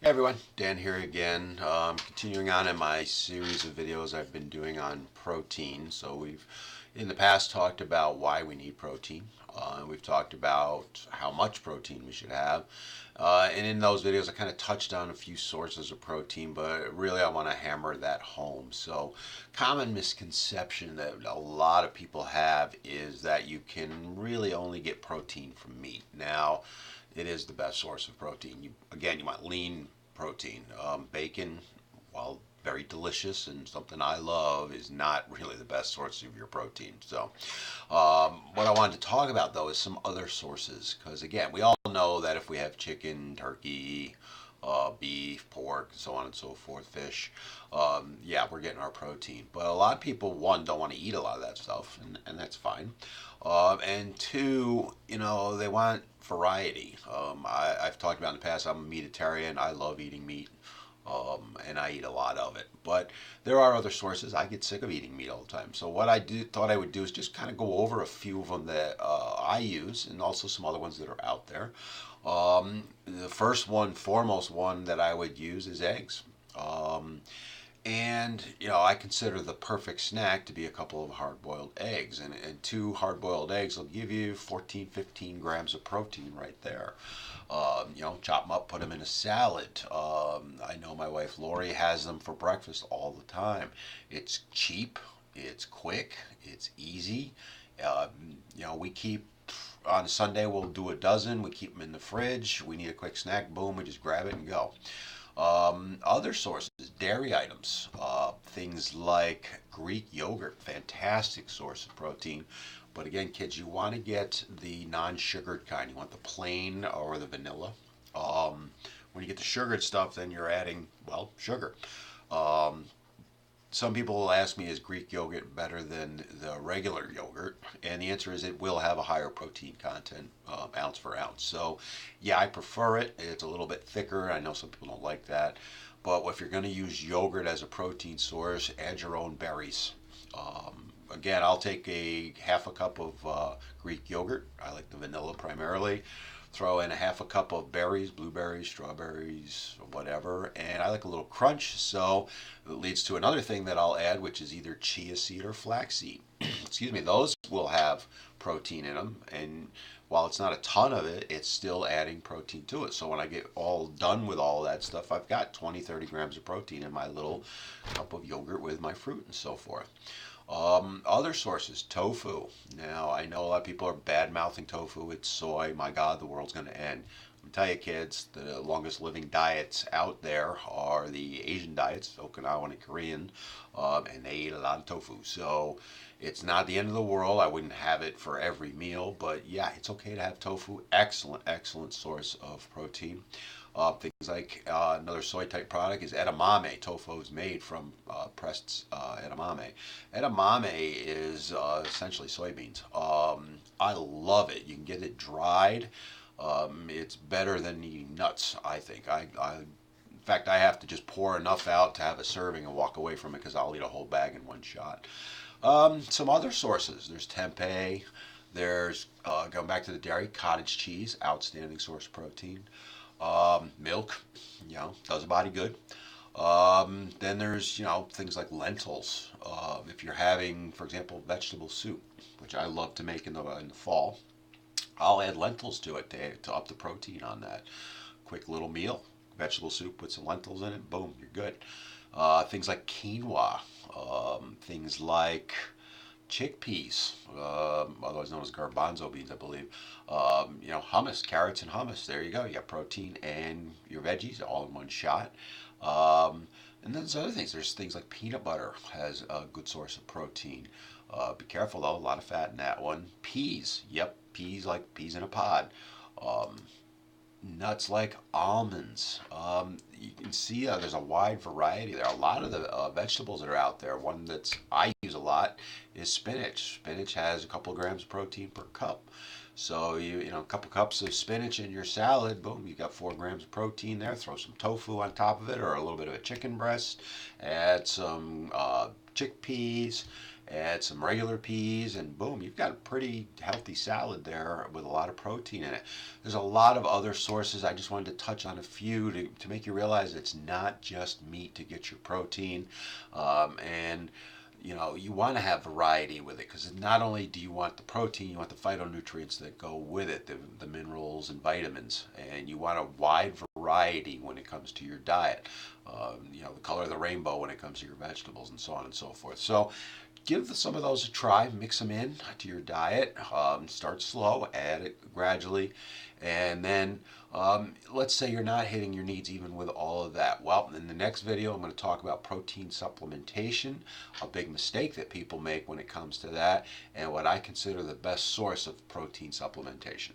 Hey everyone, Dan here again. Continuing on in my series of videos I've been doing on protein. So we've in the past talked about why we need protein. We've talked about how much protein we should have. And in those videos I kind of touched on a few sources of protein, but really I want to hammer that home. So common misconception that a lot of people have is that you can really only get protein from meat. Now, it is the best source of protein. You want lean protein. Bacon, while very delicious and something I love, is not really the best source of your protein. So, what I wanted to talk about though is some other sources, because again, we all know that if we have chicken, turkey, beef, pork, so on and so forth, fish, yeah, we're getting our protein. But a lot of people, one, don't want to eat a lot of that stuff, and that's fine. And two, they want variety. I've talked about in the past, I'm a meatitarian. I love eating meat. And I eat a lot of it. But there are other sources. I get sick of eating meat all the time. So what thought I would do is just kind of go over a few of them that I use, and also some other ones that are out there. The first one, foremost one that I would use is eggs. And I consider the perfect snack to be a couple of hard-boiled eggs, and two hard-boiled eggs will give you 14, 15 grams of protein right there. Chop them up, put them in a salad. I know my wife Lori has them for breakfast all the time. It's cheap, it's quick, it's easy. Uh, we keep on Sunday we'll do a dozen. We keep them in the fridge. We need a quick snack. Boom, we just grab it and go. Other sources, dairy items, things like Greek yogurt, fantastic source of protein. But again, kids, you want to get the non-sugared kind. You want the plain or the vanilla. When you get the sugared stuff, then you're adding, well, sugar. Um, some people will ask me, is Greek yogurt better than the regular yogurt? And the answer is it will have a higher protein content, ounce for ounce. So, yeah, I prefer it. It's a little bit thicker. I know some people don't like that. But if you're going to use yogurt as a protein source, add your own berries. Again, I'll take a half a cup of Greek yogurt. I like the vanilla primarily. Throw in a half a cup of berries, blueberries, strawberries, whatever, and I like a little crunch. So it leads to another thing that I'll add, which is either chia seed or flaxseed. Excuse me, those will have protein in them, and while it's not a ton of it, it's still adding protein to it. So when I get all done with all that stuff, I've got 20, 30 grams of protein in my little cup of yogurt with my fruit and so forth. Other sources, tofu. Now, I know a lot of people are bad mouthing tofu. It's soy. My God, the world's going to end. I'm tell you, kids, the longest living diets out there are the Asian diets, Okinawan and Korean, and they eat a lot of tofu. So it's not the end of the world. I wouldn't have it for every meal, but yeah, it's okay to have tofu. Excellent, excellent source of protein. Things like another soy type product is edamame. Tofu is made from pressed edamame. Edamame is essentially soybeans. I love it. You can get it dried. It's better than eating nuts, I think. In fact, I have to just pour enough out to have a serving and walk away from it because I'll eat a whole bag in one shot. Some other sources. There's tempeh. There's, going back to the dairy, cottage cheese, outstanding source of protein. Milk, does the body good. Then there's, things like lentils. If you're having, for example, vegetable soup, which I love to make in the fall, I'll add lentils to it to up the protein on that. Quick little meal, vegetable soup with some lentils in it, boom, you're good. Things like quinoa, things like chickpeas, otherwise known as garbanzo beans, I believe. Hummus, carrots and hummus. There you go. You got protein and your veggies all in one shot. And then there's other things. There's things like peanut butter has a good source of protein. Be careful though, a lot of fat in that one. Peas, yep, peas like peas in a pod. Um, Nuts like almonds. You can see there's a wide variety there. A lot of the vegetables that are out there. One that's I use a lot is spinach. Spinach has a couple of grams of protein per cup. So a couple cups of spinach in your salad, boom, you got 4 grams of protein there. Throw some tofu on top of it, or a little bit of a chicken breast. Add some chickpeas, add some regular peas, and boom, you've got a pretty healthy salad there with a lot of protein in it. There's a lot of other sources. I just wanted to touch on a few to make you realize it's not just meat to get your protein. And you want to have variety with it, because not only do you want the protein, you want the phytonutrients that go with it, the minerals and vitamins, and you want a wide variety when it comes to your diet. The color of the rainbow when it comes to your vegetables, and so on and so forth. So give some of those a try, mix them in to your diet. Start slow, add it gradually, and then let's say you're not hitting your needs even with all of that. Well, in the next video, I'm going to talk about protein supplementation, a big mistake that people make when it comes to that, and what I consider the best source of protein supplementation.